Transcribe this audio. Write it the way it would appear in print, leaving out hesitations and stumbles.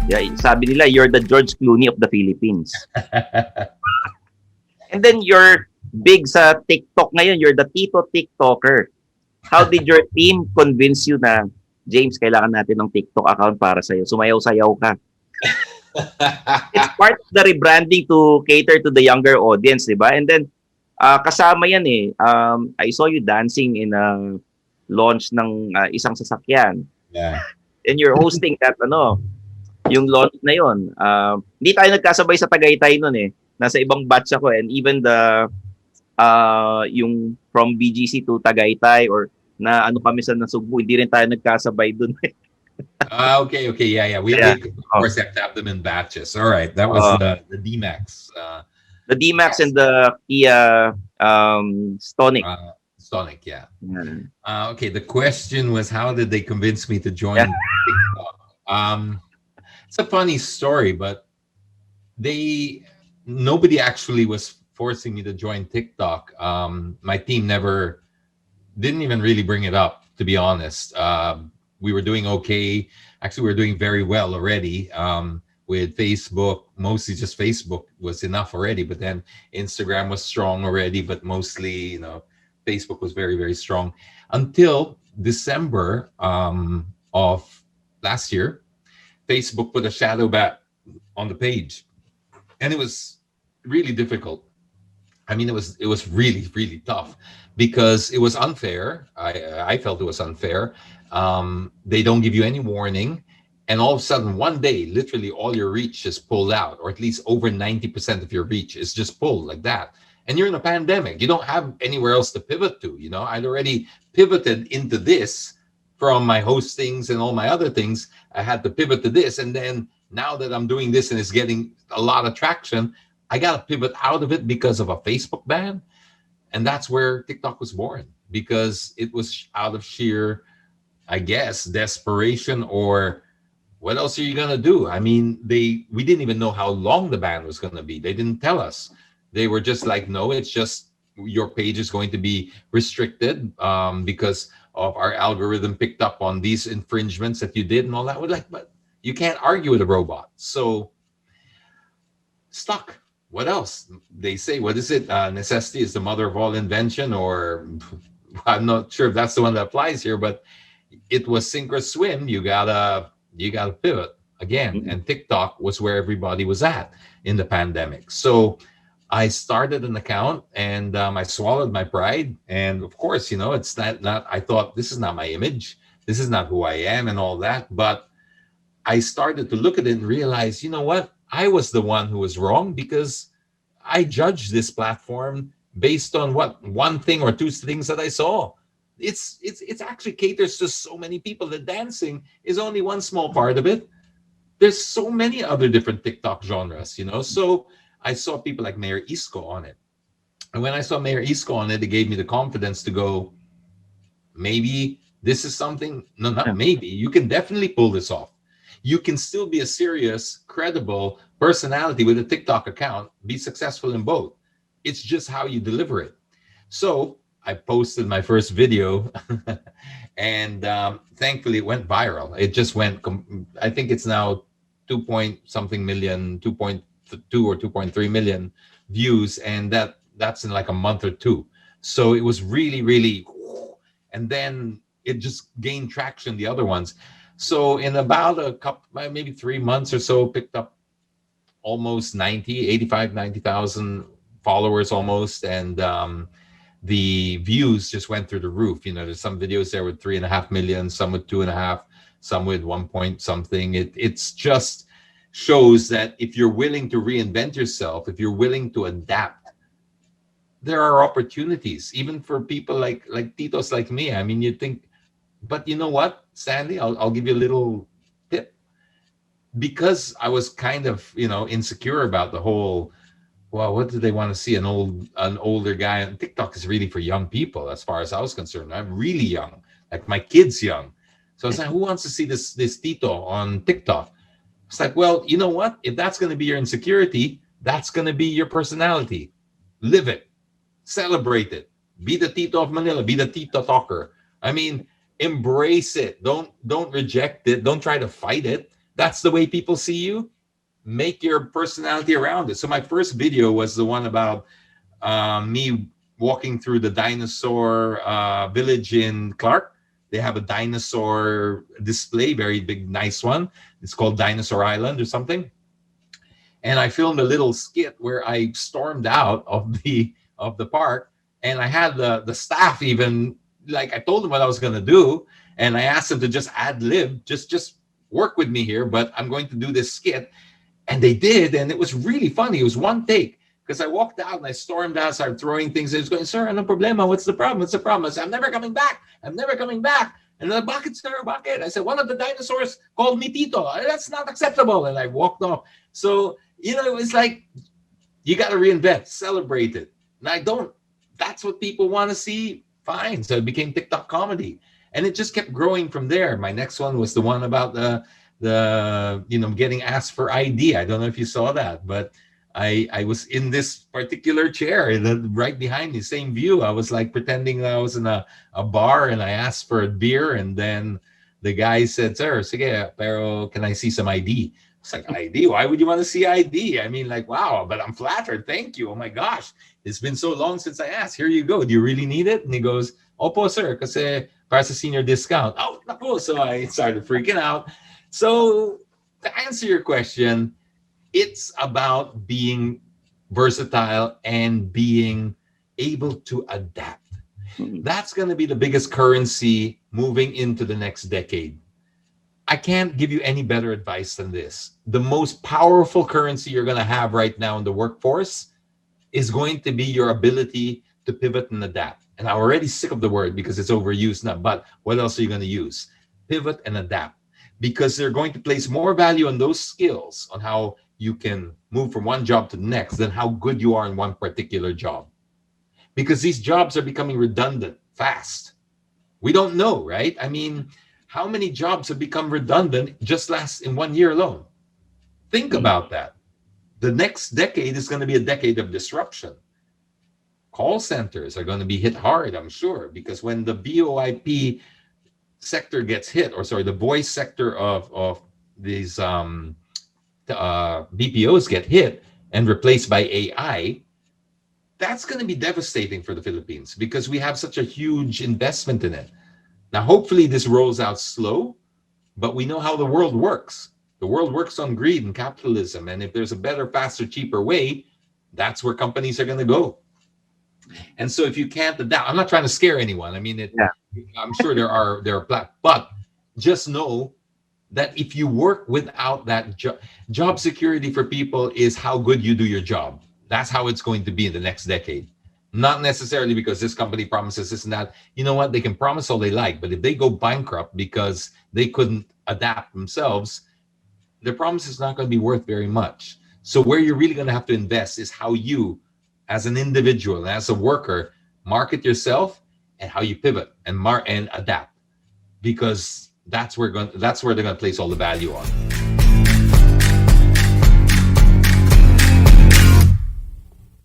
Yeah, sabi nila, you're the George Clooney of the Philippines. And then you're big sa TikTok ngayon. You're the Tito TikToker. How did your team convince you na, James, kailangan natin ng TikTok account para sa'yo? Sumayaw-sayaw ka. It's part of the rebranding to cater to the younger audience, di ba? And then, kasama yan eh. I saw you dancing in a launch ng isang sasakyan. Yeah. And you're hosting that, yung launch na yun. Hindi tayo nagkasabay sa Tagaytay nun eh. Nasa ibang batch ako and even yung from BGC to Tagaytay or na ano kami sa Nasugbu, hindi rin tayo nagkasabay dun. Okay, okay, yeah, yeah. We, Yeah. we of course have to have them in batches. All right, that was Uh, the DMAX. the D-Max and the Kia Stonic. Stonic, yeah. Yeah. Okay, the question was, how did they convince me to join Yeah. TikTok? It's a funny story, but nobody actually was forcing me to join TikTok. My team never didn't even really bring it up, to be honest. We were doing okay. Actually, we were doing very well already. With Facebook, mostly just Facebook was enough already, but then Instagram was strong already, but mostly, Facebook was very, very strong until December of last year. Facebook put a shadow ban on the page, and it was really difficult. I mean, it was really, really tough because it was unfair. I felt it was unfair. They don't give you any warning, and all of a sudden, one day, literally all your reach is pulled out, or at least over 90% of your reach is just pulled like that. And you're in a pandemic. You don't have anywhere else to pivot to. I'd already pivoted into this from my hostings and all my other things. I had to pivot to this, and then now that I'm doing this and it's getting a lot of traction, I got to pivot out of it because of a Facebook ban. And that's where TikTok was born, because it was out of sheer, I guess, desperation, or what else are you going to do? I mean, we didn't even know how long the ban was going to be. They didn't tell us. They were just like, no, it's just your page is going to be restricted because of our algorithm picked up on these infringements that you did and all that. We're like, but you can't argue with a robot. So stuck. What else? They say, what is it? Necessity is the mother of all invention, or I'm not sure if that's the one that applies here, but it was sink or swim. You gotta pivot again. Mm-mm. And TikTok was where everybody was at in the pandemic. So I started an account, and I swallowed my pride. And of course, it's not, I thought, this is not my image. This is not who I am and all that. But I started to look at it and realize, you know what? I was the one who was wrong, because I judged this platform based on what one thing or two things that I saw. It's actually caters to so many people. The dancing is only one small part of it. There's so many other different TikTok genres. So I saw people like Mayor Isco on it. And when I saw Mayor Isco on it, it gave me the confidence to go, maybe this is something. No, not Yeah. maybe. You can definitely pull this off. You can still be a serious, credible personality with a TikTok account, be successful in both. It's just how you deliver it. So I posted my first video, and thankfully it went viral. It just went, I think it's now 2 point something million, 2.2 or 2.3 million views. And that's in like a month or two. So it was really, really, and then it just gained traction, the other ones. So in about a couple, maybe 3 months or so, picked up almost 90,000 followers almost. And the views just went through the roof. There's some videos there with 3.5 million, some with 2.5, some with 1 point something. It's just shows that if you're willing to reinvent yourself, if you're willing to adapt, there are opportunities, even for people like titos like me. I mean, you think, but you know what, Sandy, I'll give you a little tip. Because I was kind of, insecure about the whole, well, what do they want to see? An older guy on TikTok is really for young people, as far as I was concerned. I'm really young, like my kid's young. So I was like, who wants to see this Tito on TikTok? It's like, well, you know what? If that's going to be your insecurity, that's going to be your personality. Live it, celebrate it. Be the Tito of Manila. Be the Tito talker. I mean, embrace it. Don't reject it. Don't try to fight it. that's the way people see you, make your personality around it. So my first video was the one about me walking through the dinosaur village in Clark. They have a dinosaur display, very big, nice one. It's called Dinosaur Island or something. And I filmed a little skit where I stormed out of the park, and I had the staff even, like, I told them what I was gonna do, and I asked them to just ad lib, just work with me here, but I'm going to do this skit, and they did, and it was really funny. It was one take because I walked out and I stormed out, started throwing things. I was going, sir, no problema. What's the problem? What's the problem? I said, I'm never coming back. I'm never coming back. And then, bakit, sir? Bakit? I said, one of the dinosaurs called me Tito. That's not acceptable. And I walked off. So, it's like, you got to reinvent, celebrate it. And I don't, that's what people want to see. Fine. So it became TikTok comedy. And it just kept growing from there. My next one was the one about the getting asked for ID. I don't know if you saw that, but I was in this particular chair right behind me, same view. I was like pretending that I was in a bar, and I asked for a beer, and then the guy said, sir, sige, pero can I see some ID? It's like, ID? Why would you want to see ID? I mean, like, wow, but I'm flattered. Thank you. Oh my gosh. It's been so long since I asked. Here you go. Do you really need it? And he goes, opo, sir, kasi para sa senior discount. Oh, naku. So I started freaking out. So to answer your question, it's about being versatile and being able to adapt. That's going to be the biggest currency moving into the next decade. I can't give you any better advice than this. The most powerful currency you're going to have right now in the workforce is going to be your ability to pivot and adapt. And I'm already sick of the word because it's overused now, but what else are you going to use? Pivot and adapt. Because they're going to place more value on those skills, on how you can move from one job to the next, than how good you are in one particular job. Because these jobs are becoming redundant fast. We don't know, right? I mean, how many jobs have become redundant just last in 1 year alone? Think about that. The next decade is going to be a decade of disruption. Call centers are going to be hit hard, I'm sure, because when the VoIP sector gets hit, or sorry, the voice sector of these BPOs get hit and replaced by AI, that's going to be devastating for the Philippines because we have such a huge investment in it. Now, hopefully this rolls out slow, but we know how the world works. The world works on greed and capitalism. And if there's a better, faster, cheaper way, that's where companies are going to go. And so if you can't adapt, I'm not trying to scare anyone. I mean, I'm sure there are but just know that if you work without that job security for people is how good you do your job. That's how it's going to be in the next decade. Not necessarily because this company promises this and that. You know what? They can promise all they like, but if they go bankrupt because they couldn't adapt themselves, their promise is not going to be worth very much. So where you're really going to have to invest is how you, as an individual and as a worker, market yourself and how you pivot and adapt, because that's where they're going to place all the value on.